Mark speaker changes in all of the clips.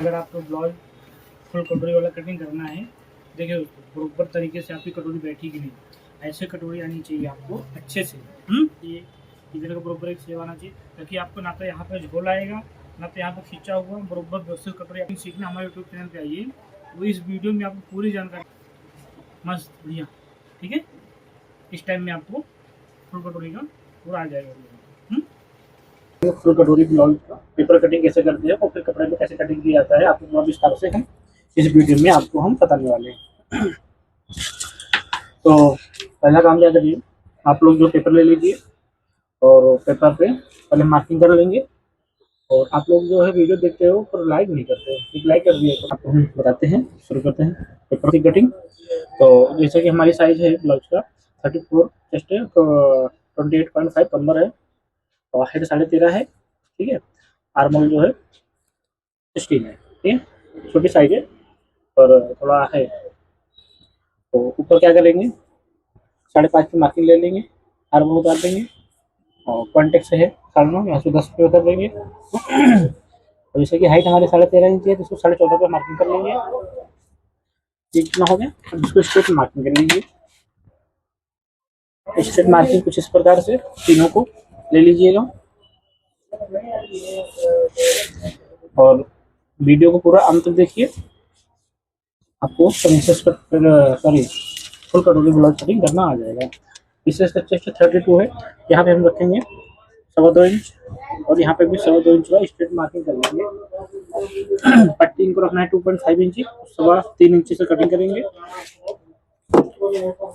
Speaker 1: अगर आपको blouse full कटोरी वाला कटिंग करना है, देखिए दोस्तों बराबर तरीके से आपकी कटोरी बैठेगी नहीं, ऐसे कटोरी आनी चाहिए आपको अच्छे से। ये इधर का बराबर एक सेव आना चाहिए, ताकि आपको ना तो यहाँ पे झोल आएगा ना तो यहाँ पे खींचा हुआ, बराबर व्यवस्थित कटोरी। आप सीखना हमारे यूट्यूब चैनल पे आइए, वो इस वीडियो में आपको पूरी जानकारी मस्त बढ़िया, ठीक है। इस टाइम में आपको फुल कटोरी का पूरा आ जाएगा। फुल कटोरी ब्लाउज का पेपर कटिंग कैसे करते हैं और फिर कपड़े में कैसे कटिंग किया जाता है, आपको पूरा विस्तार से हम इस वीडियो में आपको हम बताने वाले हैं। तो पहला काम क्या करिए, आप लोग जो पेपर ले लीजिए और पेपर पे पहले मार्किंग कर लेंगे। और आप लोग जो है वीडियो देखते हो पर लाइक नहीं करते, एक लाइक कर दिए तो आपको हम बताते हैं, शुरू करते हैं पेपर की कटिंग। तो जैसे कि हमारी साइज है ब्लाउज का 34 चेस्ट है, तो 28.5 कमर है और हेड 13.5 है, ठीक है। आर्मोल जो है 16 है, ठीक है, छोटी साइज है और थोड़ा है। तो ऊपर क्या करेंगे, 5.5 की मार्किंग ले लेंगे, आर्मोल उतार देंगे और कॉन्टेक्ट से है 9.5, यहाँ से 10 पे कर देंगे। तो जैसे कि हाइट हमारे 13.5 इंच है, तो इसको 14.5 पे मार्किंग कर लेंगे। ये कितना हो गया, अब इसको स्ट्रेट मार्किंग कर लीजिए। स्ट्रेट मार्किंग कुछ इस प्रकार से तीनों को ले लीजिएगा और वीडियो को पूरा अंत तक देखिए, आपको सॉरी फुल कटोरी ब्लाउज कटिंग करना आ जाएगा। इससे चेस्ट 32 है, यहाँ पे हम रखेंगे 2.25 इंच और यहाँ पे भी 2.25 इंच का स्ट्रेट मार्किंग कर लेंगे। पट्टी इनको रखना है 2.5 इंच, 3 इंच से कटिंग करेंगे।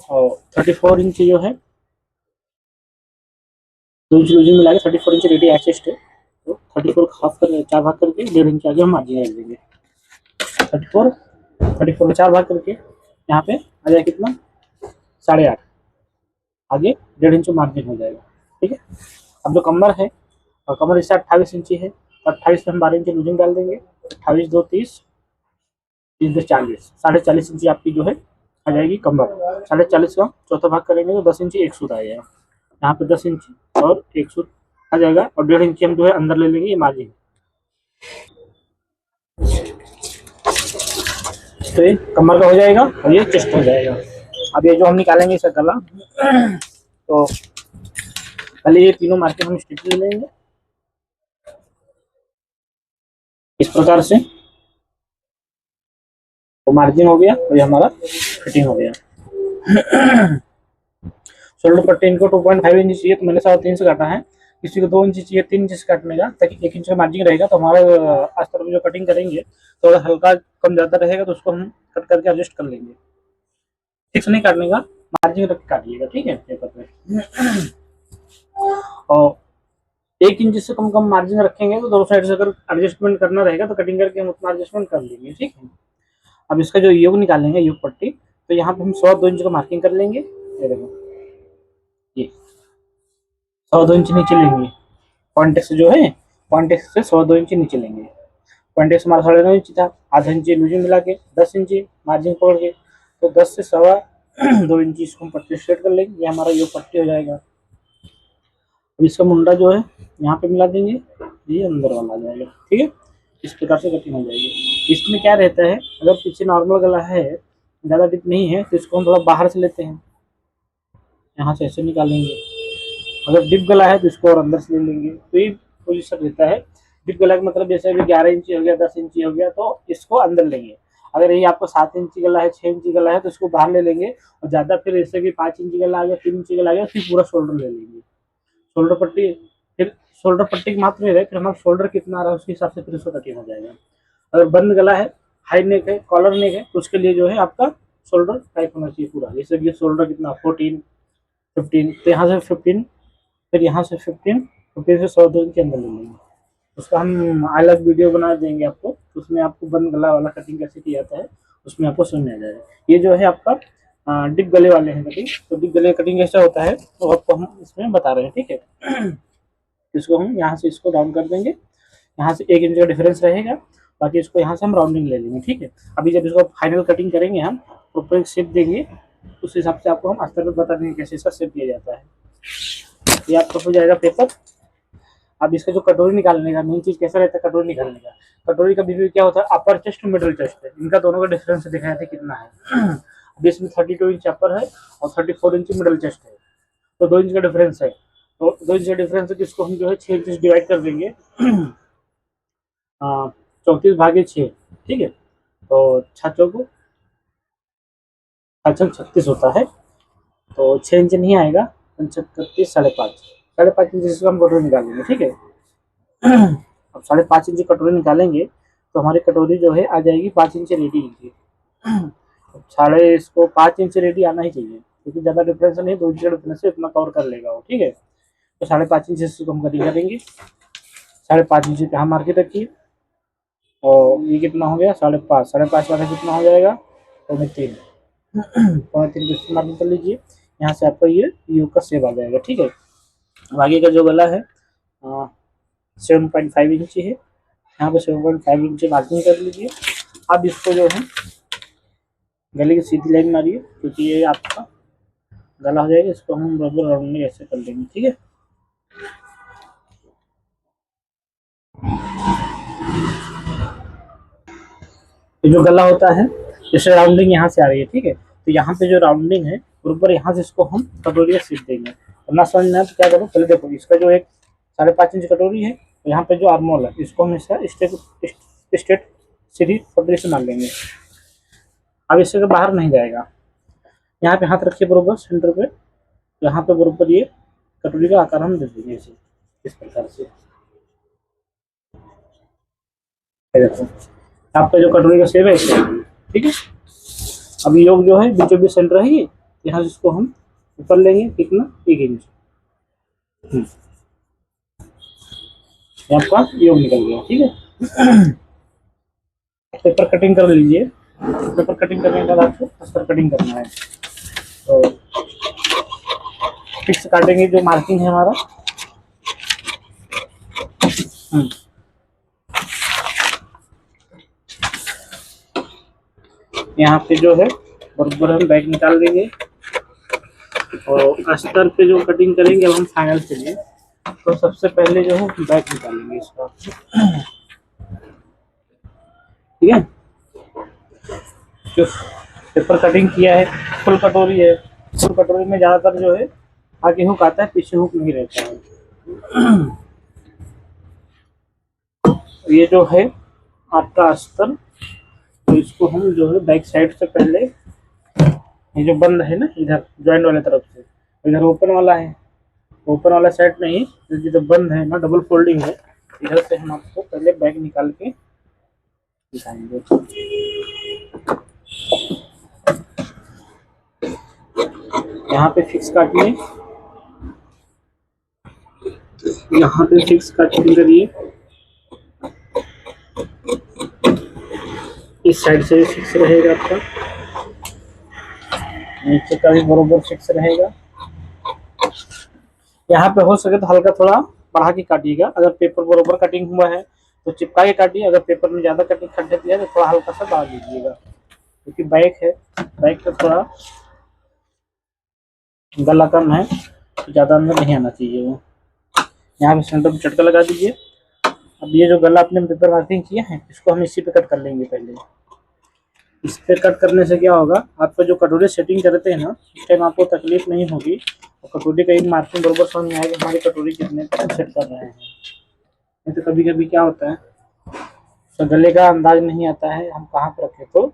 Speaker 1: और 34 इंच जो है 2 इंच लूजिंग मिला के 34 इंच रेडी चेस्ट है, तो 34 हाफ कर 4 भाग करके 1.5 इंच आगे हम मार्जिन रख देंगे। 34 को 4 भाग करके यहाँ पे आ जाए कितना 8.5, आगे 1.5 इंच मार्जिन हो जाएगा, ठीक है। अब जो कमर है, और कमर इससे 28 इंची है, तो 28 पे हम 12 इंच लूजिंग डाल देंगे। 28 2 30, 3 2 40, 40.5 इंची आपकी जो है आ जाएगी कमर। 40.5 का चौथा भाग करेंगे तो 10 इंची एक सूत आ जाएगा, यहाँ पे 10 इंची और एक सूत आ जाएगा और 1.5 इंची हम जो है अंदर ले लेंगे ये मार्जिन। तो ये कमर का हो जाएगा और ये चेस्ट हो जाएगा। अब ये जो हम निकालेंगे इसका गला, तो पहले ये तीनों मार्किंग हम स्टिच ले लेंगे इस प्रकार से, तो मार्जिन हो गया और ये हमारा फिटिंग हो गया। शोल्डर पट्टी इनको 2.5 इंच चाहिए, तो मैंने 3.5 से काटा है। किसी को 2 इंच चाहिए 3 इंच से काटने का, ताकि 1 इंच का मार्जिन रहेगा, तो हमारा अस्तर में जो कटिंग करेंगे थोड़ा हल्का कम ज़्यादा रहेगा, तो उसको हम कट करके एडजस्ट कर लेंगे। फिक्स नहीं काटने का, मार्जिन रख के काटिएगा, ठीक है पेपर पे। और 1 इंच से कम मार्जिन रखेंगे तो दोनों साइड से अगर एडजस्टमेंट करना रहेगा तो कटिंग करके हम उतना एडजस्टमेंट कर लेंगे, ठीक है। अब इसका जो योग निकालेंगे, योग पट्टी, तो यहाँ पे हम 2.25 इंच का मार्किंग कर लेंगे। ये देखो, ये 2.25 इंच नीचे लेंगे, कॉन्टेक्स्ट जो है कॉन्टेक्स्ट से 2.25 इंच नीचे लेंगे। कॉन्टेक्स्ट हमारा 9.5 इंच था, आधा इंच लूजिंग मिला के 10 इंच मार्जिन पकड़ के, तो 10 से 2.25 इंच इसको हम पट्टी स्ट्रेट कर लेंगे। ये हमारा योग पट्टी हो जाएगा। अब इसका मुंडा जो है यहाँ पे मिला देंगे, ये अंदर वाला आ जाएगा, ठीक है। इस प्रकार से कटिंग हो जाएगी। इसमें क्या रहता है, अगर पीछे नॉर्मल गला है, ज़्यादा डिप नहीं है, तो इसको हम थोड़ा बाहर से लेते हैं, यहाँ से ऐसे निकालेंगे। अगर डिप गला है तो इसको और अंदर से ले लेंगे, तो ये पोजीशन रहता है। डिप गला का मतलब जैसे अभी 11 इंची हो गया, 10 इंची हो गया, तो इसको अंदर लेंगे। अगर ये आपको 7 इंची गला है, 6 इंची गला है, तो इसको बाहर ले लेंगे। और ज़्यादा फिर जैसे कि 5 इंची गला आ गया, 3 इंची गला आ गया, फिर पूरा शोल्डर ले लेंगे। शोल्डर पट्टी, फिर शोल्डर पट्टी की मात्र में रहे, फिर हमारा शोल्डर कितना आ रहा है उसके हिसाब से फिर उसका कटिंग हो जाएगा। अगर बंद गला है, हाई नेक है, कॉलर नेक है, तो उसके लिए जो है आपका शोल्डर टाइट होना चाहिए पूरा। जैसे कि शोल्डर कितना 14 15, तो यहाँ से 15, फिर यहाँ से 15 से 100 इंच के अंदर ले लेंगे। उसका हम अलग वीडियो बना देंगे आपको, उसमें आपको बंद गला वाला कटिंग कैसे किया जाता है उसमें आपको समझ में आ जाएगा। ये जो है आपका डिप गले वाले हैं कटिंग, तो डिप गले कटिंग कैसा होता है तो आपको हम इसमें बता रहे हैं, ठीक है। इसको हम यहाँ से इसको डाउन कर देंगे, यहाँ से 1 इंच का डिफरेंस रहेगा, बाकी इसको यहाँ से हम राउंडिंग ले लेंगे, ठीक है। अभी जब इसको फाइनल कटिंग करेंगे हम प्रॉपर एक शेप देंगे, उस हिसाब से आपको हम अस्तर पर बता देंगे कैसे इसका शेप दिया जाता है। ये आपका हो जाएगा पेपर। अब इसका जो कटोरी निकालने का मेन चीज कैसा रहता है, कटोरी निकालने का। कटोरी का बीच क्या होता है, अपर चेस्ट मिडिल चेस्ट है, इनका दोनों का डिफरेंस दिखाया था कितना है। अब इसमें 32 इंच अपर है और 34 इंच मिडिल चेस्ट है, तो 2 इंच का डिफरेंस है। तो 2 इंच का डिफरेंस है, जिसको हम जो है 6 इंच डिवाइड कर देंगे 34/6, ठीक है। तो 6 चौको 36 होता है, तो 6 इंच नहीं आएगा, 36 5.5 इंच इसको हम कटोरी निकालेंगे, ठीक है। अब 5.5 इंच कटोरी निकालेंगे तो हमारी कटोरी जो है आ जाएगी 5 इंच रेडी की। अब साढ़े इसको 5 इंच रेडी आना ही चाहिए, क्योंकि ज़्यादा डिफरेंस नहीं, 2 इंच का डिफरेंस है, इतना कवर कर लेगा वो, ठीक है। तो 5.5 इंच इसको हम कटिंग करेंगे। 5.5 इंच पे हम मार्केट रखिए, और ये कितना हो गया 5.5, 5.5 वाला कितना हो जाएगा 3.3, 3.3 को इससे मार्किंग कर लीजिए। यहाँ से आपका ये योग का शेप आ जाएगा, ठीक है। अब आगे का जो गला है 7.5 इंच है, यहाँ पे 7.5 इंच मार्किंग कर लीजिए। अब इसको जो है गले की सीधी लाइन मारिए, क्योंकि ये आपका गला हो जाएगा, इसको हम बराबर राउंडिंग ऐसे कर लेंगे, ठीक है। ये जो गला होता है, जैसे राउंडिंग यहाँ से आ रही है, ठीक है, तो यहाँ पे जो राउंडिंग है बराबर यहाँ से इसको हम कटोरी सीध देंगे। ना समझ में आए तो क्या करो, पहले देखो इसका जो एक 5.5 इंच कटोरी है, तो यहाँ पे जो आर्मोल है इसको हम इसका स्ट्रेट सीधी कटोरी से मार लेंगे। अब इससे तो बाहर नहीं जाएगा। यहाँ पे हाथ रखिए बराबर सेंटर पे, यहाँ पे बराबर ये कटोरी का आकार हम दे देंगे इसे इस प्रकार से। देखो आपका जो कटोरी का शेप है ऐसे, ठीक है। अब योग जो है बीचों बीच सेंटर रहेगी, यहाँ से इसको हम ऊपर लेंगे कितना 1 इंच, आपका योग निकल गया, ठीक है। पेपर कटिंग कर लीजिए। पेपर कटिंग करने के बाद आपको अस्तर कटिंग करना है, तो फिक्स काटेंगे जो मार्किंग है हमारा। यहाँ पे जो है बराबर हम बैक निकाल देंगे, और अस्तर पे जो कटिंग करेंगे अब हम फाइनल के लिए, तो सबसे पहले जो है बैक निकालेंगे इसका, ठीक है। जो पेपर कटिंग किया है फुल कटोरी है, फुल कटोरी में ज़्यादातर जो है आगे हुक आता है, पीछे हुक नहीं रहता है। ये जो है आपका अस्तर, तो इसको हम जो है बैक साइड से पहले, ये जो बंद है ना इधर जॉइंट वाले तरफ से, इधर ओपन वाला है, ओपन वाला साइड नहीं, जो बंद है ना डबल फोल्डिंग है, इधर से हम आपको पहले बैक निकाल के दिखाएंगे। यहाँ पे फिक्स काटिए, यहाँ पे फिक्स काटिंग करिए, इस साइड से भी फिक्स रहेगा आपका, नीचे का भी बरोबर फिक्स रहेगा। यहाँ पे हो सके तो हल्का थोड़ा बढ़ा के काटिएगा, अगर पेपर बरोबर कटिंग हुआ है तो चिपका के काटिए, अगर पेपर में ज़्यादा कटिंग खड्डे दिया तो थोड़ा हल्का सा बढ़ा दीजिएगा, क्योंकि बैक है, बैक का थोड़ा गला कम है, तो ज़्यादा अंदर नहीं आना चाहिए वो। यहाँ पे सेंटर में चटका लगा दीजिए। अब ये जो गला अपने पेपर मार्किंग किया है, इसको हम इसी पे कट कर लेंगे पहले। इस पे कट करने से क्या होगा, आपका जो कटोरी सेटिंग करते हैं ना, इस टाइम आपको तकलीफ नहीं होगी, और कटोरी का एक मार्किंग बराबर समझ में आएगा हमारी कटोरी कितने सेट कर रहे हैं। नहीं तो कभी कभी क्या होता है, तो गले का अंदाज नहीं आता है हम कहाँ पर रखें, तो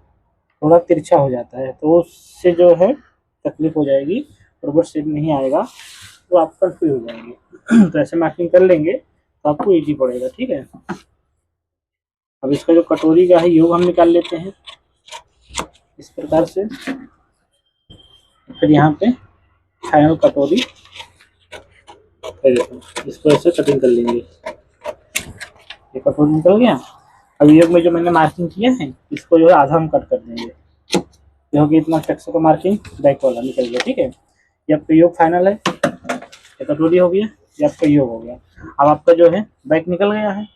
Speaker 1: थोड़ा तिरछा हो जाता है, तो उससे जो है तकलीफ हो जाएगी, बराबर शेप नहीं आएगा, तो आप कंफ्यूज हो जाएंगे। तो ऐसे मार्किंग कर लेंगे तो आपको इजी पड़ेगा, ठीक है। अब इसका जो कटोरी का है योग हम निकाल लेते हैं इस प्रकार से। फिर यहाँ पे फाइनल कटोरी इसको ऐसे कटिंग कर लेंगे, ये कटोरी निकल गया। अब योग में जो मैंने मार्किंग किया है, इसको जो है आधा हम कट कर देंगे, ये हो गया इतना टेक्स्ट का मार्किंग, बैक वाला निकल गया, ठीक है। ये आपका योग फाइनल है, ये कटोरी हो गया, ये आपका योग हो गया। अब आपका जो है बैक निकल गया है,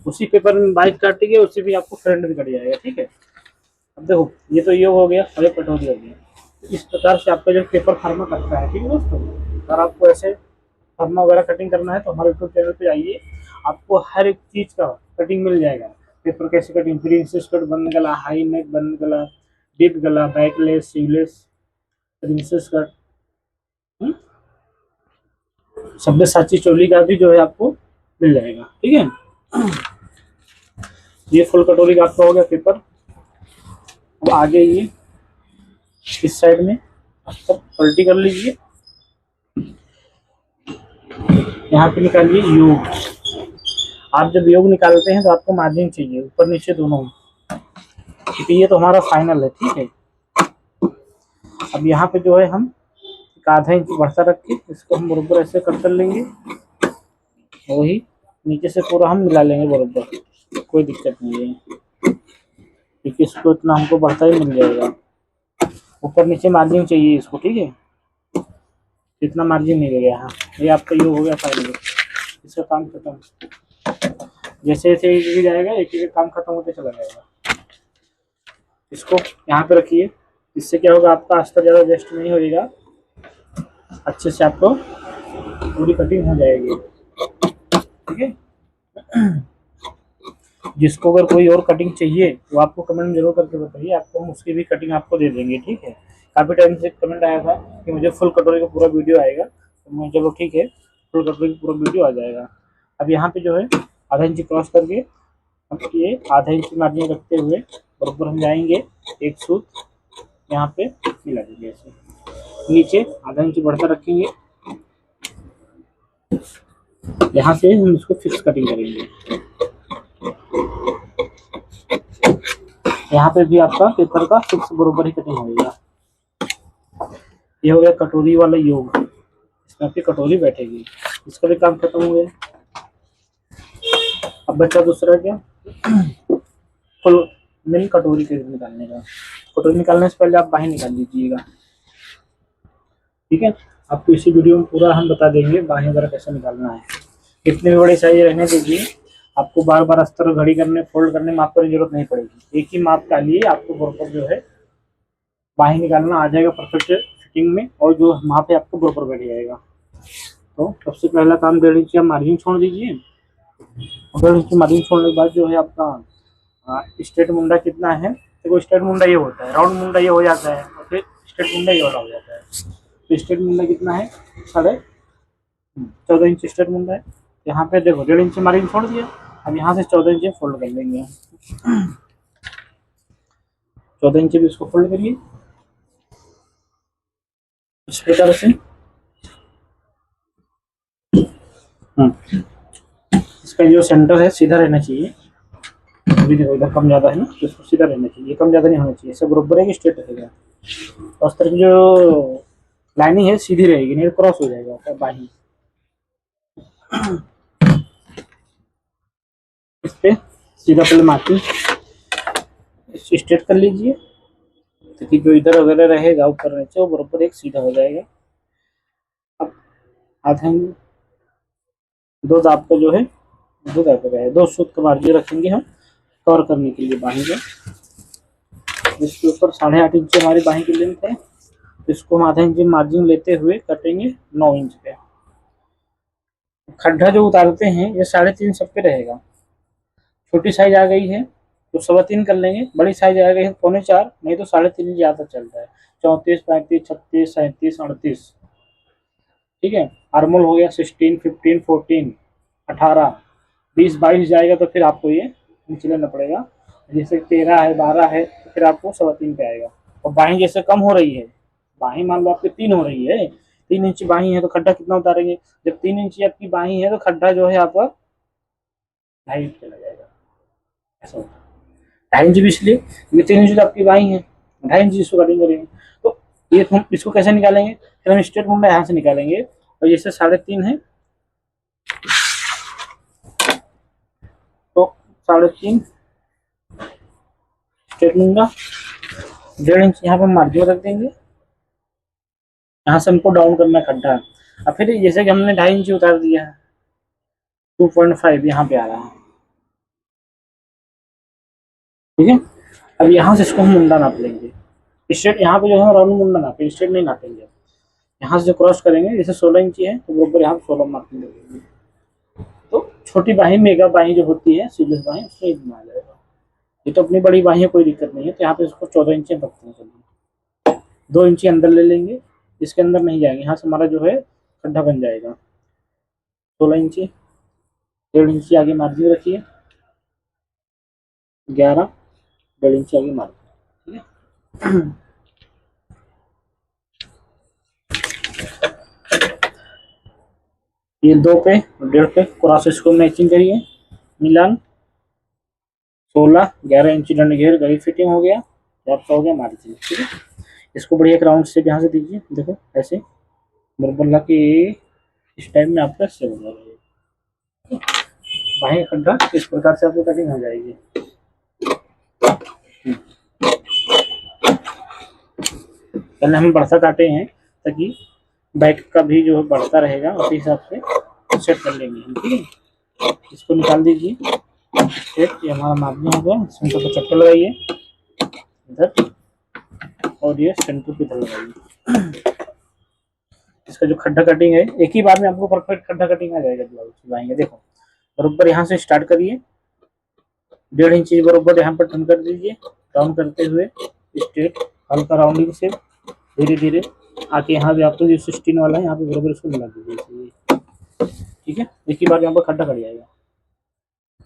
Speaker 1: उसी पेपर में बैक काटेंगे, उसी भी आपको फ्रंट भी कट जाएगा, ठीक है। अब देखो ये तो योग हो गया और ये कटोरी हो गया। इस प्रकार से आपका जो पेपर फार्मा करता है, ठीक है दोस्तों। अगर आपको ऐसे फार्मा वगैरह कटिंग करना है तो हमारे यूट्यूब चैनल पे आइए, आपको हर एक चीज का कटिंग मिल जाएगा। पेपर कैसे कटिंग, प्रिंसेस कट, बंद गला, हाई नेक, बंद गला, डीप गला, backless, sleeveless, princess cut, Sabyasachi चोली का भी जो है आपको मिल जाएगा। ठीक है, ये फुल कटोरी का आपका हो गया पेपर। अब आगे ये इस साइड में आपको पलटी कर लीजिए, यहाँ पे निकालिए योग। आप जब योग निकालते हैं तो आपको मार्जिन चाहिए ऊपर नीचे दोनों, क्योंकि ये तो हमारा फाइनल है। ठीक है, अब यहाँ पे जो है हम एक आधा इंच बढ़ता रख के इसको हम बराबर ऐसे कट कर लेंगे, वही नीचे से पूरा हम मिला लेंगे बराबर, कोई दिक्कत नहीं है, क्योंकि इसको इतना हमको बढ़ता ही मिल जाएगा। ऊपर नीचे मार्जिन चाहिए इसको। ठीक है, इतना मार्जिन नहीं लगेगा। हाँ, ये आपका योग हो गया फाइनल, इसका काम खत्म। जैसे जैसे एक जाएगा एक एक काम खत्म होते चला जाएगा। इसको यहाँ पे रखिए, इससे क्या होगा, आपका अस्तर ज़्यादा वेस्ट नहीं होगा, अच्छे से आपको पूरी कटिंग हो जाएगी। ठीक है, जिसको अगर कोई और कटिंग चाहिए वो आपको कमेंट जरूर करके बताइए, आपको हम उसकी भी कटिंग आपको दे देंगे। ठीक है, काफ़ी टाइम से कमेंट आया था कि मुझे फुल कटोरी का पूरा वीडियो आएगा, तो मैं चलो ठीक है, फुल कटोरी का पूरा वीडियो आ जाएगा। अब यहाँ पे जो है आधा इंच क्रॉस करके हम ये आधा इंच मार्जिन रखते हुए बराबर हम जाएंगे, एक सूत यहाँ पे मिला देंगे, ऐसे नीचे आधा इंच बढ़ता रखेंगे, यहाँ से हम इसको फिक्स कटिंग करेंगे। यहाँ पे भी आपका पेपर का फिक्स बराबर ही कटिंग होगा। ये हो गया कटोरी वाला योग, इसमें आपकी कटोरी बैठेगी, इसका भी काम खत्म हो गया। अब बच्चा दूसरा क्या, फुल मेन कटोरी के निकालने का। कटोरी निकालने से पहले आप बाहें निकाल लीजिएगा। ठीक है, आपको इसी वीडियो में पूरा हम बता देंगे बाहें वगैरह कैसे निकालना है। कितने भी बड़े साइज रहने दीजिए, आपको बार बार अस्तर घड़ी करने फोल्ड करने माप करने की जरूरत नहीं पड़ेगी। एक ही माप डालिए, आपको बराबर जो है बाहें निकालना आ जाएगा परफेक्ट फिटिंग में, और जो माप है आपको बराबर बैठ जाएगा। तो सबसे पहला काम 1.5 इंच मार्जिन छोड़ दीजिए। 1.5 इंच मार्जिन छोड़ने के बाद जो है आपका स्ट्रेट मुंडा कितना है, देखो स्ट्रेट मुंडा ये होता है, राउंड मुंडा ये हो जाता है, और फिर स्ट्रेट मुंडा ये वाला हो जाता है। तो स्ट्रेट मुंडा कितना है, 14.5 इंच स्ट्रेट मुंडा है। यहाँ पे देखो 1.5 इंच मार्जिन छोड़ दिया, अब यहाँ से 14 इंच फोल्ड कर लेंगे। 14 इंच भी इसको फोल्ड करिए इस प्रकार से। इसका जो सेंटर है सीधा रहना चाहिए, अभी देखो इधर कम ज़्यादा है ना, तो इसको सीधा रहना चाहिए, कम ज़्यादा नहीं होना चाहिए, सब बराबर है कि स्ट्रेट रहेगा। और उस तरह की जो लाइनिंग है सीधी रहेगी, नहीं तो क्रॉस हो जाएगा बाही। इस पे सीधा पहले मार्किंग स्ट्रेट कर लीजिए, ताकि जो इधर वगैरह रहेगा ऊपर नीचे वो बराबर एक सीधा हो जाएगा। अब आधा दो दाब का जो है, दो दाब का है, 2 सूत का मार्जिन रखेंगे हम कवर करने के लिए बाही का। जिसके ऊपर 8.5 इंच हमारी बाही की लेंथ है, इसको हम आधा इंच मार्जिन लेते हुए कटेंगे 9 इंच पे। खड्डा जो उतारते हैं ये 3.5 सब पे रहेगा। छोटी साइज आ गई है तो 3.25 कर लेंगे, बड़ी साइज आ गई है 3.25, नहीं तो 3.5 ज़्यादा चलता है। 34, 35, 36, 37, 38। ठीक है, आर्मोल हो गया 16, 15, 14, 18, 20, 22 जाएगा तो फिर आपको ये नीचे लेना पड़ेगा। जैसे 13 है, 12 है, तो फिर आपको 3.25 पे आएगा। और बाहीं जैसे कम हो रही है, बाहीं मान लो आपकी 3 हो रही है, 3 इंच बाहीं है तो खड्डा कितना उतारेंगे, जब 3 इंच आपकी बाहीं है तो खड्डा जो है आपका 2.5 इंच चला जाएगा। ऐसा होता है 2.5 इंच भी, इसलिए क्योंकि 3 इंच तो आपकी बाहीं है, 2.5 इंच इसको कटिंग करेंगे। तो ये हम इसको कैसे निकालेंगे, फिर हम स्ट्रेट मुंडा यहाँ से निकालेंगे, और जैसे 3.5 है तो 3.5 स्ट्रेट मुंडा, 1.5 इंच यहाँ पे मार्जिन रख देंगे, यहाँ से हमको डाउन करना खड्डा। अब फिर जैसे कि हमने 2.5 इंच उतार दिया है, 2.5 यहाँ पे आ रहा है। ठीक है, अब यहाँ से इसको हम मुंडा नाप लेंगे, स्ट्रेट यहाँ पे जो है राउंड मुंडा नापेंगे, स्ट्रेट नहीं नापेंगे। यहाँ से जो क्रॉस करेंगे, जैसे 16 इंची है तो बराबर यहाँ 16 मार्किंग लगेगी, तो छोटी बाही मेगा बाही जो होती है सीडलेस बाही उसमें इतना आ जाएगा। ये तो अपनी बड़ी बाही है, कोई दिक्कत नहीं है। तो यहाँ पे इसको 14 इंची रखते हैं। चलिए 2 इंची अंदर ले लेंगे, इसके अंदर नहीं जाएंगे, यहाँ से हमारा जो है खड्डा बन जाएगा। 16 इंची, 1.5 इंची आगे मार्जिन रखिए, 11, 1.5 इंची आगे मार्जिन, ठीक है। ये 2 पे 1.5 पे क्रॉस इसको मैचिंग करिए, मिलान 16, 11 इंची डंड घेर गई फिटिंग हो गया, आपका हो गया मार्जिन, ठीक है। इसको बढ़िया एक राउंड से यहाँ से दीजिए, देखो ऐसे बराबर ला के इस टाइम में आपका सेव हो जाएगा। बाही खड्डा इस प्रकार से आपको कटिंग हो जाएगी। पहले हम बढ़ता काटे हैं ताकि बैक का भी जो बढ़ता रहेगा उसी हिसाब से सेट कर लेंगे हम, ठीक है। इसको निकाल दीजिए सेट, ये हमारा मार्जिन हो गया। सेंटर पर चक्कर लगाइए इधर, और ये सेंटर पे इधर लगाइए। इसका जो खड्डा कटिंग है एक ही बार में आपको परफेक्ट खड्डा कटिंग आ जाएगा ब्लाउज सिलाएंगे। देखो बरोबर यहाँ से स्टार्ट करिए, 1.5 इंची बरोबर यहाँ पर टर्न कर दीजिए, राउंड करते हुए स्ट्रेट हल्का राउंडिंग से धीरे धीरे आके यहाँ पे आपको जो 16 वाला है यहाँ पे बरोबर इसको मिला दीजिए, ठीक है। एक ही बार यहाँ पर खड्डा कट जाएगा।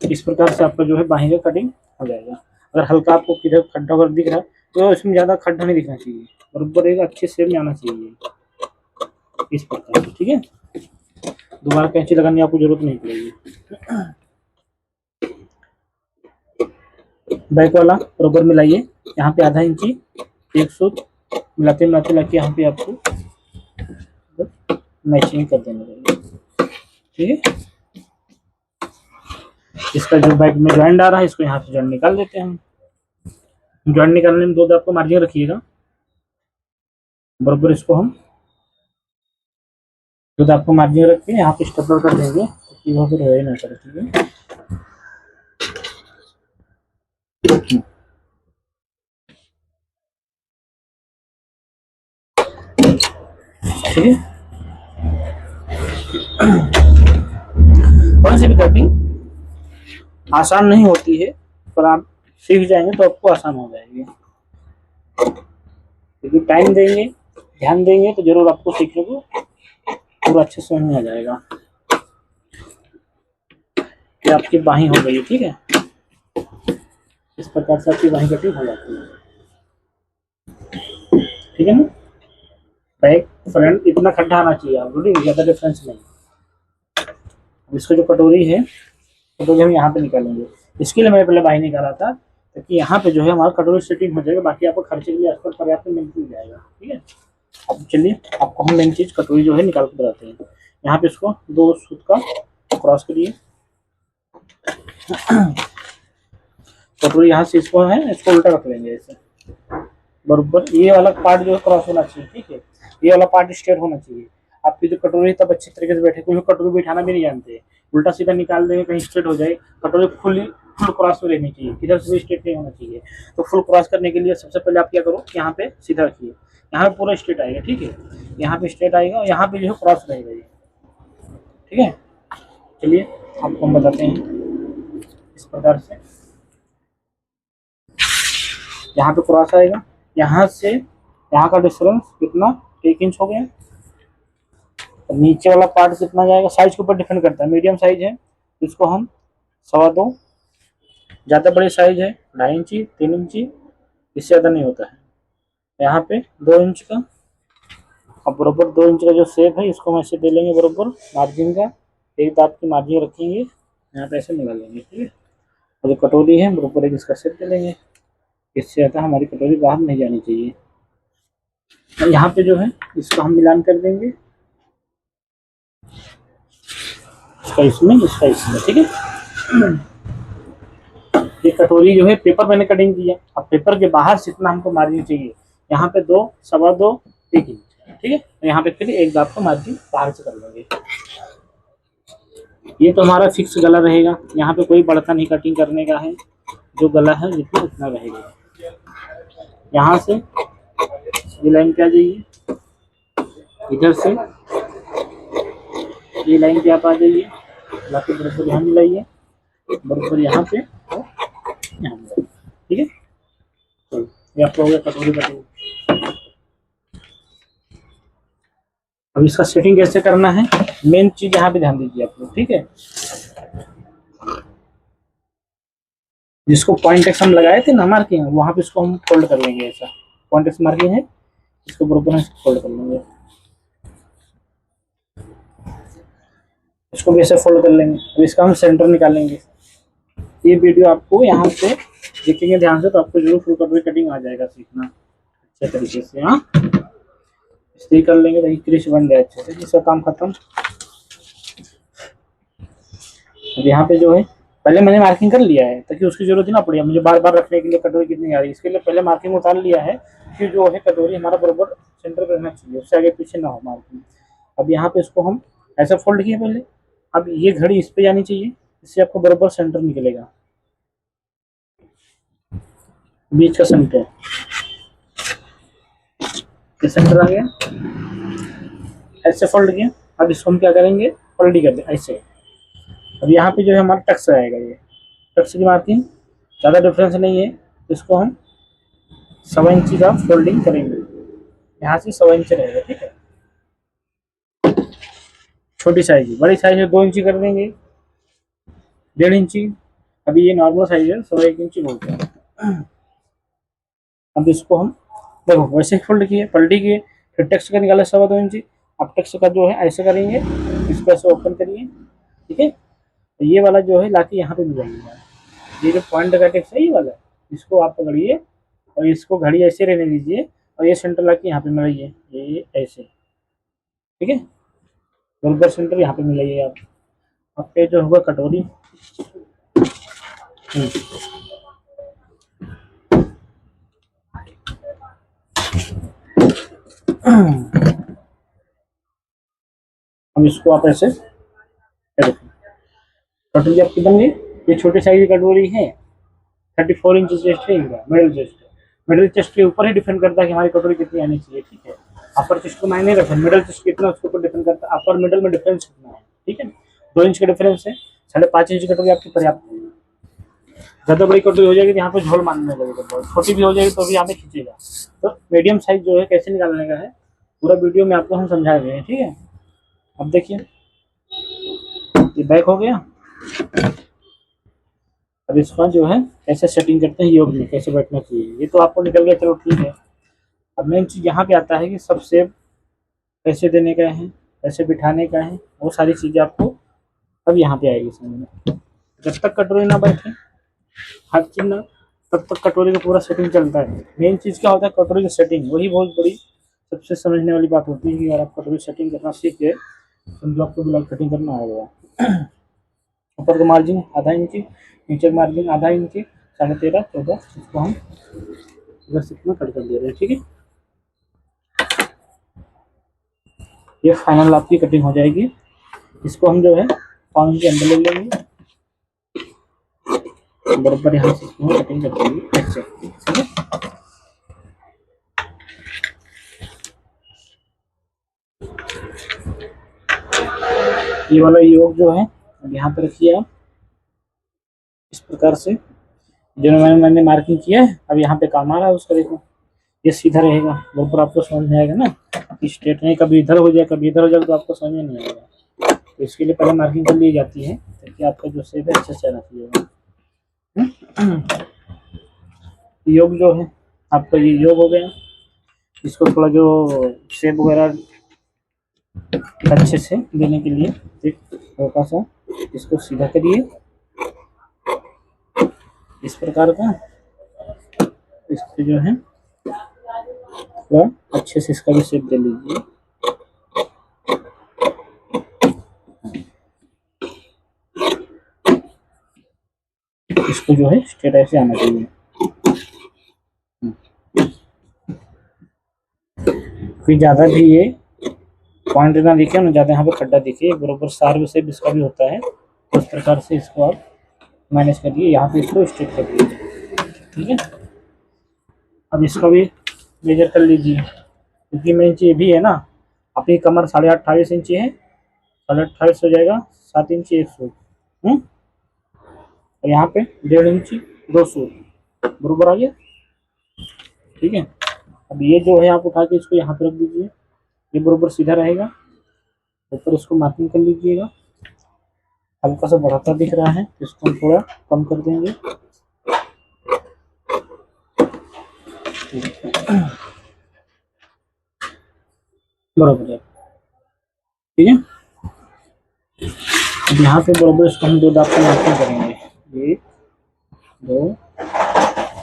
Speaker 1: इस प्रकार से आपका जो है बाही का कटिंग हो जाएगा। अगर हल्का आपको किधर खड्डा अगर दिख रहा है तो इसमें ज़्यादा खड्डा नहीं दिखना चाहिए, बराबर एक अच्छे शेप में आना चाहिए इस प्रकार से, ठीक है। दोबारा कैंची लगाने की आपको जरूरत नहीं पड़ेगी। बैक वाला बराबर मिलाइए, यहाँ पे आधा इंची एक सूत मिलाते मिलाते लाके यहाँ पे आपको मैचिंग कर देना चाहिए, ठीक है। इसका जो बैक में जॉइंट आ रहा है इसको यहाँ से जॉइंट निकाल देते हैं हम। जॉइंट निकालने में 2 दांत को मार्जिन रखिएगा, बराबर इसको हम 2 दांत को मार्जिन रख के यहाँ पे स्टेपलर कर देंगे ताकि वहाँ पे रहे ना करे, ठीक है। ठीक है, कौन सी भी कटिंग आसान नहीं होती है, पर आप सीख जाएंगे तो आपको आसान हो जाएगी। क्योंकि टाइम देंगे, ध्यान देंगे तो जरूर आपको सीखने को पूरा अच्छे समझ में आ जाएगा कि आपकी बाही हो गई है, ठीक है। इस प्रकार से आपकी बाही कटिंग हो जाती है, ठीक है ना। बैक फ्रंट इतना खड्डा आना चाहिए आपको, ठीक है, ज़्यादा डिफरेंस नहीं। अब इसका जो कटोरी है कटोरी हम यहाँ पे निकालेंगे। इसके लिए मैंने पहले बाही निकाला था ताकि यहाँ पे जो है हमारा कटोरी सेटिंग हो जाएगा, बाकी आपको खर्चे के लिए आसपास पर्याप्त मिल जाएगा, ठीक है। अब चलिए आपको हम मेन चीज़ कटोरी जो है निकाल कर बताते हैं। यहाँ पे इसको 2 सूत का क्रॉस करिए, कटोरी यहाँ से इसको है इसको उल्टा रख लेंगे ऐसे, बराबर ये वाला पार्ट जो है क्रॉस होना चाहिए, ठीक है। ये वाला पार्ट स्ट्रेट होना चाहिए। आपकी जो कटोरी तब अच्छी तरीके से बैठे, कोई कटोरी बैठाना भी नहीं जानते, उल्टा सीधा निकाल देंगे कहीं स्ट्रेट हो जाए। कटोरी फुल क्रॉस में रहनी चाहिए, इधर से भी स्ट्रेट नहीं होना चाहिए। तो फुल क्रॉस करने के लिए सबसे पहले आप क्या करो, यहाँ पे सीधा रखिए, यहाँ पे पूरा स्ट्रेट आएगा, ठीक है। यहाँ पे स्ट्रेट आएगा और यहाँ पे जो है क्रॉस रहेगा ये, ठीक है। चलिए आपको हम बताते हैं इस प्रकार से। यहाँ पे क्रॉस आएगा, यहाँ से यहाँ का डिफरेंस कितना 1 इंच हो गया। नीचे वाला पार्ट कितना जाएगा, साइज के ऊपर डिपेंड करता है। मीडियम साइज है इसको हम 2.25, ज़्यादा बड़े साइज है 2.5 इंची 3 इंची, इससे ज़्यादा नहीं होता है। यहाँ पे 2 इंच का, अब बराबर 2 इंच का जो शेप है इसको हम ऐसे दे लेंगे, बराबर मार्जिन का 1 दांत की मार्जिन रखेंगे, यहाँ पे ऐसे मिला लेंगे, ठीक है। और जो कटोरी है बराबर एक इसका शेप दे लेंगे, इससे ज़्यादा हमारी कटोरी बाहर नहीं जानी चाहिए। यहाँ पे जो है इसको हम मिलान कर देंगे, इसका इसमें, ठीक है। ये कटोरी जो है पेपर मैंने कटिंग किया, अब पेपर के बाहर से इतना हमको मार्जिन चाहिए, यहाँ पे 2, 2.25, 1 इंच, ठीक है। यहाँ पे फिर 1 दांत का मार्जिन बाहर से कर लेंगे। ये तो हमारा फिक्स गला रहेगा, यहाँ पे कोई बढ़ता नहीं कटिंग करने का है, जो गला है जितना उतना रहेगा। यहाँ से ये लाइन पे आ जाइए, इधर से ये लाइन पे आप आ जाइए, लाके बराबर यहाँ मिलाइए, बराबर यहाँ पे और यहाँ मिलाइए। ठीक है, तो ये आपका हो गया कटोरी कटिंग। अब इसका सेटिंग कैसे करना है, मेन चीज यहाँ पे ध्यान दीजिए आप लोग। ठीक है, जिसको पॉइंट एक्स हम लगाए थे ना मार्किंग, वहां पे इसको हम फोल्ड कर लेंगे। ऐसा पॉइंट एक्स मार्किंग है, इसको बराबर हम फोल्ड कर लेंगे, इसको भी ऐसे फोल्ड कर लेंगे। अब इसका हम सेंटर निकालेंगे। ये वीडियो आपको यहाँ से देखेंगे ध्यान से तो आपको जरूर फुल कटोरी कटिंग आ जाएगा सीखना अच्छे तरीके से। हाँ, इसलिए कर लेंगे ताकि क्रिश बन जाए अच्छे से, इसका काम खत्म। अब यहाँ पे जो है पहले मैंने मार्किंग कर लिया है ताकि उसकी जरूरत ही ना पड़े मुझे बार बार रखने के लिए कटोरी कितनी आ रही है। इसके लिए पहले मार्किंग उतार लिया है कि जो है कटोरी हमारा बराबर सेंटर पे रहना चाहिए, उससे आगे पीछे ना हो मार्किंग। अब यहाँ पे इसको हम ऐसा फोल्ड किए पहले। अब ये घड़ी इस पे जानी चाहिए, इससे आपको बराबर सेंटर निकलेगा, बीच का सेंटर। ये सेंटर आ गया, ऐसे फोल्ड किया। अब इसको हम क्या करेंगे, पलटी कर दें ऐसे। अब यहाँ पे जो है हमारा टक्स आएगा, ये टक्स की मार्किंग ज़्यादा डिफरेंस नहीं है, इसको हम 1.25 इंची का फोल्डिंग करेंगे, यहाँ से 1.25 इंच रहेगा। ठीक है, छोटी साइज, बड़ी साइज है 2 इंची कर देंगे, 1.5 इंची। अभी ये नॉर्मल साइज है, 1.25 इंची बोलते हैं। अब इसको हम देखो वैसे फोल्ड किए, पलटी किए, फिर टेक्स्ट का निकाला 2.25 इंची। अब टेक्स्ट का जो है ऐसे करेंगे, इसको ऐसे ओपन करिए। ठीक है, तो ये वाला जो है लाके यहाँ पे मिलाइएगा। ये जो पॉइंट का टेक्स्ट है ये वाला, इसको आप पकड़िए और इसको घड़ी ऐसे रहने दीजिए और ये सेंटर लाके यहाँ पे मिलाइए, ये ऐसे। ठीक है, बराबर सेंटर यहाँ पे मिलाइए आप। अब पे जो होगा कटोरी, अब इसको आप ऐसे कटोरी आपकी बन गई। ये छोटी साइज की कटोरी है, 34 इंच चेस्ट है इनका, मिडिल चेस्ट। मिडिल चेस्ट के ऊपर ही डिपेंड करता है कि हमारी कटोरी कितनी आनी चाहिए। ठीक है, अपर चेस्ट को मायने रखें, मिडिल चेस्ट कितना उसके ऊपर डिपेंड करता है, अपर मिडिल में डिफरेंस कितना है। ठीक है, 2 इंच का डिफरेंस है, 5.5 इंच की कटोरी आपकी पर्याप्त है। ज़्यादा बड़ी कटोरी हो जाएगी यहाँ पे झोल मारने लगेगा, बहुत छोटी भी हो जाएगी तो भी यहाँ पे खींचेगा। तो मीडियम साइज जो है कैसे निकालने का है पूरा वीडियो में आपको हम समझा रहे हैं। ठीक है, अब देखिए ये बैक हो गया। अब इसका जो है कैसे सेटिंग करते हैं योग में, कैसे बैठना चाहिए, ये तो आपको निकल गया, चलो ठीक है। अब मेन चीज़ यहाँ पे आता है कि सब शेप कैसे देने का है, कैसे बिठाने का है, वो सारी चीज़ें आपको अब यहाँ पे आएगी समझ में। जब तक कटोरी ना बैठे हर चीज ना, तब तक कटोरी का पूरा सेटिंग चलता है। मेन चीज़ क्या होता है, कटोरी की सेटिंग, वही बहुत बड़ी सबसे समझने वाली बात होती है कि अगर आप कटोरी सेटिंग करना सीख गए समझो आपको ब्लाउज कटिंग करना आ गया। ऊपर का मार्जिन आधा इंची, नीचे मार्जिन आधा इंची, 13.5 14, इसको हम इधर से कट कर दे रहे हैं। ठीक है, ये फाइनल आपकी कटिंग हो जाएगी। इसको हम जो है 5 इंच के अंदर ले लेंगे, बराबर यहाँ से इसको कटिंग कर देंगे ऐसे। ठीक है, ये वाला योग जो है अब यहाँ पे रखिए आप इस प्रकार से, जो मैंने मार्किंग किया है अब यहाँ पे काम आ रहा है उसका। देखो ये सीधा रहेगा, बराबर आपको समझ में आएगा ना, स्ट्रेट नहीं कभी इधर हो जाए कभी इधर हो जाए तो आपको समझ में नहीं आएगा। तो इसके लिए पहले मार्किंग कर ली जाती है ताकि आपका जो शेप है अच्छे से आना चाहिए। योग जो है आपका ये योग हो गया, इसको थोड़ा जो शेप वगैरह अच्छे से देने के लिए एक हल्का सा इसको सीधा करिए इस प्रकार का। इसको जो है थोड़ा अच्छे से इसका भी शेप दे लीजिए। इसको जो है स्ट्रेट ऐसे आना चाहिए, फिर ज़्यादा भी ये पॉइंट ना दिखे ना ज़्यादा यहाँ पे खड्डा दिखे, बराबर सार्व से इसका भी होता है। उस प्रकार से इसको आप मैनेज करिए, यहाँ पे इसको स्ट्रेट कर दीजिए। ठीक है, अब इसका भी मेजर कर लीजिए क्योंकि मेन चीज़ ये भी है ना, आपकी कमर 28.5 इंची है, 28.5 हो जाएगा 7 इंची 1 सूट, और यहाँ पे 1.5 इंची 200 बरोबर आ गया। ठीक है, अब ये जो है आप उठा के इसको यहाँ पे रख दीजिए, ये बरोबर सीधा रहेगा। ऊपर इसको मार्किंग कर लीजिएगा। हल्का सा बढ़ाता दिख रहा है, इसको हम थोड़ा कम कर देंगे। बराबर है, ठीक है। अब यहाँ पे बराबर इसको हम 2 दाब की मार्किंग करेंगे, 1 2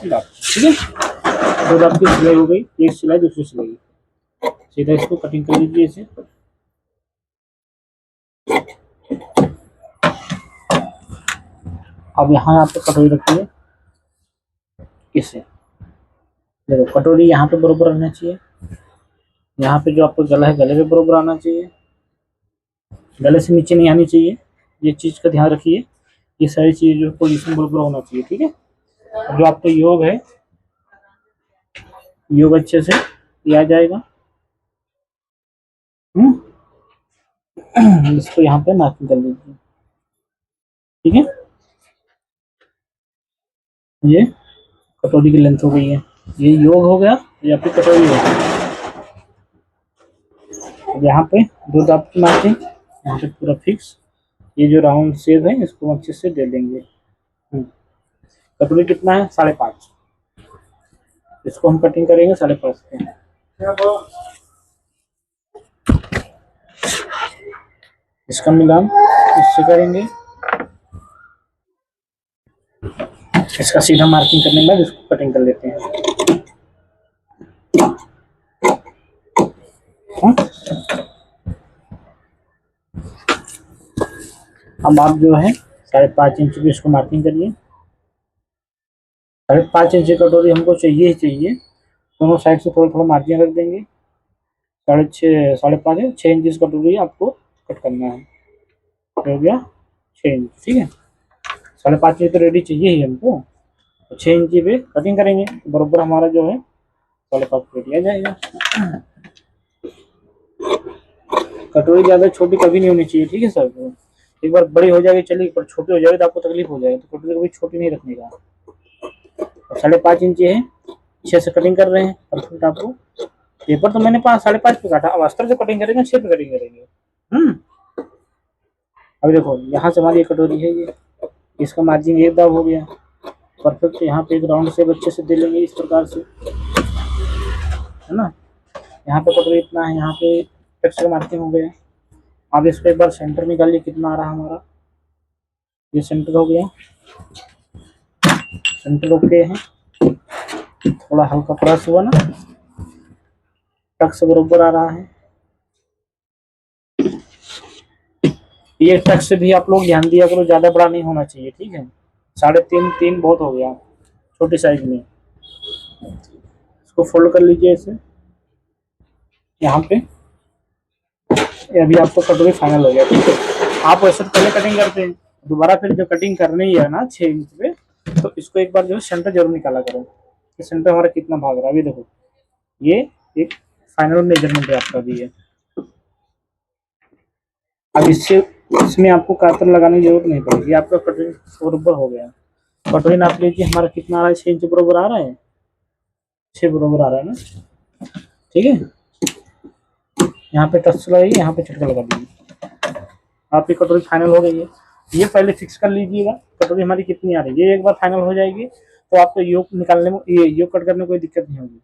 Speaker 1: दाब, ठीक है। 2 दाब की सिलाई हो गई, एक सिलाई दूसरी सिलाई, सीधा इसको कटिंग कर लीजिए इसे। अब यहाँ आप कटोरी रखिए, इससे देखो कटोरी यहाँ पे बराबर रहना चाहिए। यहाँ पे जो आपका गला है, गले पे बराबर आना चाहिए, गले से नीचे नहीं आनी चाहिए। ये चीज का ध्यान रखिए, ये सारी चीज जो पोजीशन बराबर होना चाहिए, ठीक है। जो आपका योग है, योग अच्छे से ये आ जाएगा। इसको यहाँ पे मार्किंग कर लीजिए, ठीक है। ये कटोरी की लेंथ हो गई है, ये योग हो गया, ये आपकी कटोरी हो गई। यहाँ पे 2 दाब की मार्किंग, यहाँ पे पूरा फिक्स। ये जो राउंड शेप है इसको अच्छे से दे देंगे। कटोरी कितना है, 5.5, इसको हम कटिंग करेंगे 5.5 पे। इसका मिलान इससे करेंगे, इसका सीधा मार्किंग करने के बाद इसको कटिंग कर लेते हैं। अब आप जो है 5.5 इंच की इसको मार्किंग करिए। 5.5 इंच कटोरी हमको चाहिए ही चाहिए। दोनों साइड से थोड़ा थोड़ा मार्जिन रख देंगे। 5.5 6 इंच कटोरी आपको कट करना है, हो गया 6 इंच, ठीक है। 5.5 इंच तो रेडी चाहिए ही हमको, 6 इंच पे कटिंग करेंगे तो बराबर हमारा जो है 5.5 रेडी आ जाएगा। कटोरी ज़्यादा छोटी कभी नहीं होनी चाहिए, ठीक है सर। एक बार बड़ी हो जाएगी चलिए, पर छोटी हो जाएगी तो आपको तकलीफ हो जाएगी, तो कटोरी कभी छोटी नहीं रखने का। 5.5 इंच है, 6 से कटिंग कर रहे हैं परफेक्ट। आपको पेपर तो मैंने 5.5 पे काटा, अब अस्तर से कटिंग करेंगे 6 पे कटिंग करेंगे। अब देखो यहाँ से हमारी कटोरी है, ये इसका मार्जिन 1 दाब हो गया परफेक्ट। यहाँ पे एक राउंड से बच्चे से दे लेंगे इस प्रकार से, है ना। यहाँ पे कटोरी इतना है, यहाँ पे टेक्सचर मार्किंग हो गया। अब इसको एक बार सेंटर निकालिए, कितना आ रहा है हमारा, ये सेंटर हो गया, सेंटर ओके है। थोड़ा हल्का क्रॉस हुआ ना, टक से बरोबर आ रहा है। ये टक से भी आप लोग ध्यान दिया करो, ज्यादा बड़ा नहीं होना चाहिए, ठीक है। 3.5 बहुत हो गया छोटी साइज में। इसको फोल्ड कर लीजिए ऐसे यहाँ पे। अभी आपको कटोरी फाइनल हो गया, ठीक है। आप वैसे तो पहले कटिंग करते हैं, दोबारा फिर जो कटिंग करनी है ना 6 इंच पे, तो इसको एक बार जो है सेंटर जरूर निकाला करो कि सेंटर हमारा कितना भाग रहा है। अभी देखो ये एक फाइनल मेजरमेंट है आपका भी है। अब इसमें आपको कातर लगाने की जरूरत नहीं पड़ेगी, आपका कटोरी बरोबर हो गया। कटोरी नाप लीजिए हमारा कितना आ रहा है, 6 इंच बरोबर आ रहा है, 6 बरोबर आ रहा है ना, ठीक है। यहाँ पे टच लगाइए, यहाँ पे झटका लगा दीजिए, आपकी कटोरी फाइनल हो गई है। ये पहले फिक्स कर लीजिएगा कटोरी हमारी कितनी आ रही है। ये एक बार फाइनल हो जाएगी तो आपको योग निकालने में, ये योग कट करने में कोई दिक्कत नहीं होगी।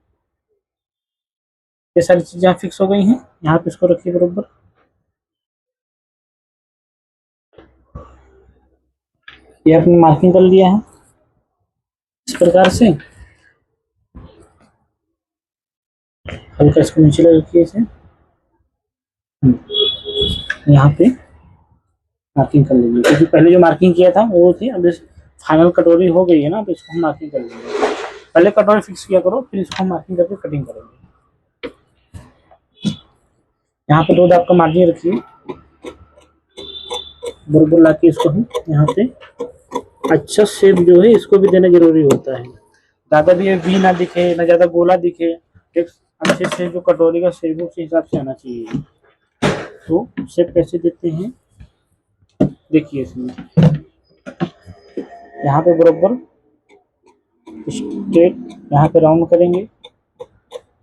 Speaker 1: ये सारी चीजें फिक्स हो गई हैं। यहाँ पे इसको रखिए बरोबर। ये आपने मार्किंग कर लिया है इस प्रकार से। हल्का इसको नीचे रखिए इसे, यहाँ पे मार्किंग कर लीजिए, क्योंकि पहले जो मार्किंग किया था वो थी। अब इस फाइनल कटोरी हो गई है ना, तो इसको हम मार्किंग कर लेंगे। पहले कटोरी फिक्स किया करो, फिर इसको हम मार्किंग करके कटिंग करेंगे। यहाँ पे 2 दाब का मार्जिन रखिए, बरोबर लाके इसको हम यहाँ पे अच्छा शेप जो है इसको भी देना जरूरी होता है। ज्यादा भी वी ना दिखे, ना ज्यादा गोला दिखे, एक अच्छे से जो कटोरी का शेप उस हिसाब से आना चाहिए। तो शेप कैसे देते हैं देखिए इसमें। यहाँ पे बराबर स्ट्रेट यहाँ पे राउंड करेंगे,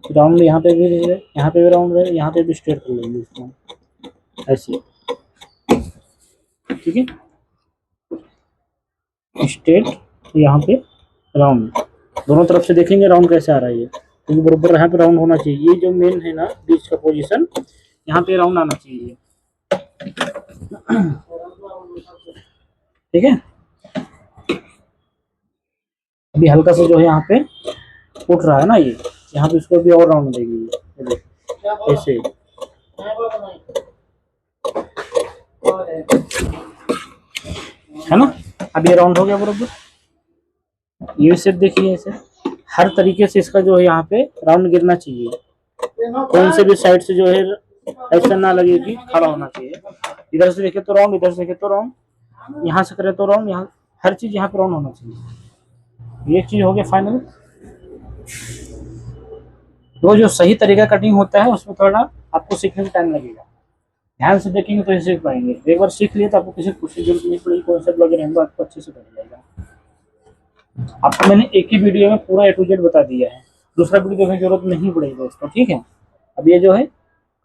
Speaker 1: राउंड यहाँ पे भी रहे, यहाँ पे भी राउंड रहे, यहाँ पे भी स्ट्रेट कर लेंगे इसको ऐसे, ठीक है। स्ट्रेट यहाँ पे राउंड, दोनों तरफ से देखेंगे राउंड कैसे आ रहा है ये, क्योंकि बराबर यहाँ पे राउंड होना चाहिए। ये जो मेन है ना बीच का पोजीशन, यहाँ पे राउंड आना चाहिए, ठीक है। अभी हल्का से जो है यहाँ पे उठ रहा है ना ये, यहाँ पे इसको भी और राउंड देगी ऐसे, है ना। अब ये राउंड हो गया बराबर। ये शेप देखिए ऐसे, हर तरीके से इसका जो है यहाँ पे राउंड गिरना चाहिए, कौन से भी साइड से जो है ऐसा ना लगे कि खड़ा होना चाहिए। इधर से देखे तो राउंड, इधर से देखे तो राउंड, यहाँ से करे तो राउंड, यहाँ हर चीज यहाँ पे राउंड होना चाहिए। ये चीज हो गया फाइनल। तो जो सही तरीका कटिंग होता है उसमें थोड़ा आपको सीखने में टाइम लगेगा, ध्यान से देखेंगे तो सीख पाएंगे। एक बार सीख लिए तो आपको किसी पूछने की जरूरत नहीं पड़ेगी, कॉन्सेप्ट वगैरह है तो आपको अच्छे से कर जाएगा। आपको मैंने एक ही वीडियो में पूरा A to Z बता दिया है, दूसरा वीडियो देखने की जरूरत नहीं पड़ेगी दोस्तों, ठीक है। अब ये जो है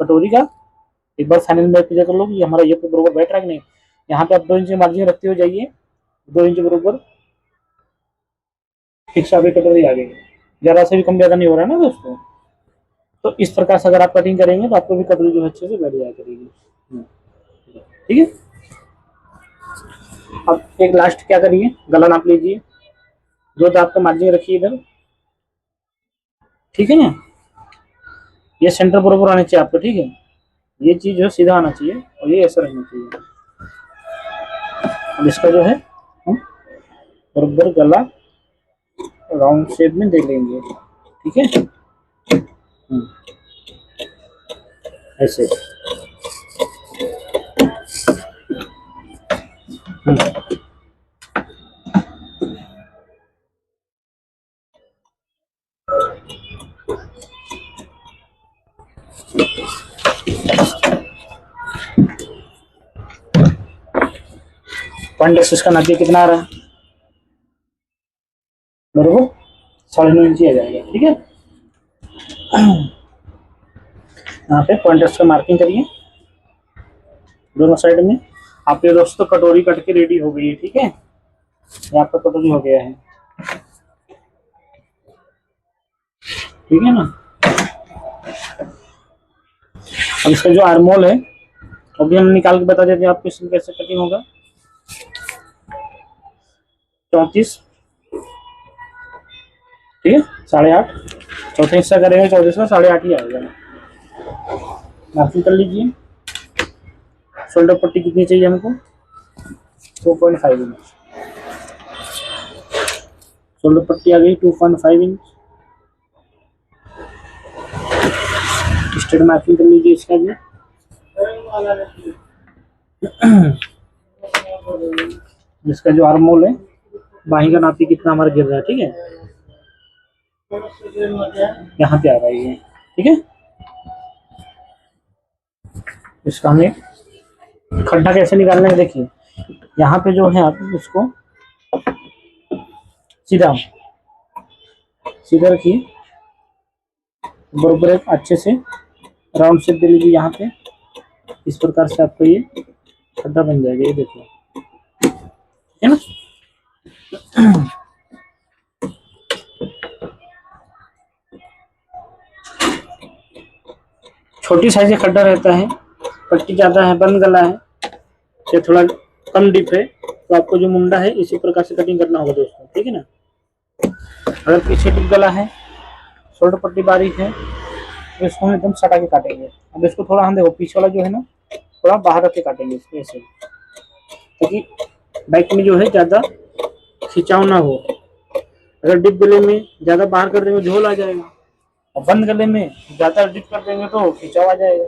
Speaker 1: कटोरी का एक बार फाइनल में कर लो कि हमारा ये तो बरोबर बैठ रहा है कि नहीं। यहाँ पे आप 2 इंच मार्जिन रखते हो जाइए, 2 इंच बरोबर फिक्स आगे कटोरी आ गई, ज़्यादा से भी कम ज़्यादा नहीं हो रहा है ना दोस्तों। तो इस प्रकार से अगर आप कटिंग करेंगे तो आपको भी कटोरी जो है अच्छे से बैठ जाया करेगी, ठीक है। अब एक लास्ट क्या करिए, गला नाप लीजिए, जो दांत का मार्जिन रखिए इधर, ठीक है ना। ये सेंटर बरोबर आना चाहिए आपको, ठीक है। ये चीज जो सीधा आना चाहिए और ये ऐसा रहना चाहिए। अब इसका जो है हम बरोबर गला राउंड शेप में दे लेंगे, ठीक है, ऐसे। पॉइंट एक्सिस का नापिए कितना आ रहा है, बरोबर 9.5 इंच आ जाएगा, ठीक है। यहाँ पे पॉइंट एक्सिस का मार्किंग करिए दोनों साइड में। आपके दोस्तों कटोरी कट के रेडी हो गई है, ठीक है। ये आपका कटोरी हो गया है, ठीक है ना। अब इसका जो आर्मोल है अभी हम निकाल के बता देते हैं आपको इसमें कैसे कटिंग होगा। 34, ठीक है, 8.5, चौथे हिस्सा करेंगे 34 का 8.5 ही आएगा। मार्किंग कर लीजिए। शोल्डर पट्टी कितनी चाहिए हमको, 2.5 इंच। शोल्डर पट्टी आ गई 2.5 इंच। स्ट्रेट मार्किंग कर लीजिए इसका भी। इसका जो आर्मोल है बाही का नापी कितना हमारा गिर रहा है, ठीक है, यहाँ पे आ रहा है ये, ठीक है। इसका हमें खड्डा कैसे निकालना है, देखिए यहाँ पे जो है आप इसको सीधा सीधा रखिए, बराबर एक अच्छे से राउंड शेप दे लीजिए यहाँ पे। इस प्रकार से आपको ये खड्डा बन जाएगा, ये देखिए, है ना। छोटी साइज का खड्डा रहता है, पट्टी ज्यादा है, बंद गला है, ये थोड़ा कम डिप है, तो आपको जो मुंडा है इसी प्रकार से कटिंग करना होगा दोस्तों, ठीक है ना। अगर पीछे डिप गला है, शोल्डर पट्टी बारीक है, तो इसको हम एकदम सटा के काटेंगे। अब इसको थोड़ा हम देखो पीछे वाला जो है ना थोड़ा बाहर रख के काटेंगे इसको ऐसे, ताकि बैक में जो है ज्यादा खिंचाव ना हो। अगर डिप गले में ज्यादा बाहर कर देंगे झोल आ जाएगा, और बंद गले में ज्यादा डिप कर देंगे तो खिंचाव आ जाएगा।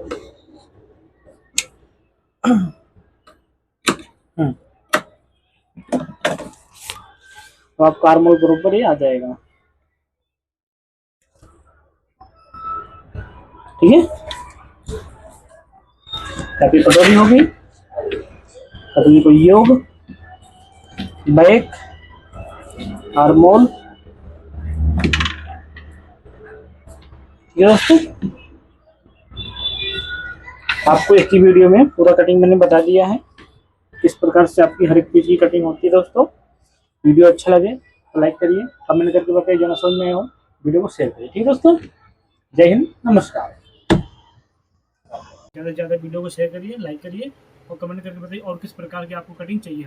Speaker 1: तो आपका आर्मोल बरोबर ही आ जाएगा, ठीक है। आपकी कटोरी हो गई, कटोरी को योग बैक हार्मोन। ठीक है दोस्तों, आपको एक ही वीडियो में पूरा कटिंग मैंने बता दिया है किस प्रकार से आपकी हर एक चीज की कटिंग होती है। दोस्तों वीडियो अच्छा लगे तो लाइक करिए, कमेंट करके बताइए, जो ना समझ में आए हो वीडियो को शेयर करिए। ठीक है दोस्तों, जय हिंद, नमस्कार। ज़्यादा से ज़्यादा वीडियो को शेयर करिए, लाइक करिए और कमेंट करके बताइए और किस प्रकार की आपको कटिंग चाहिए।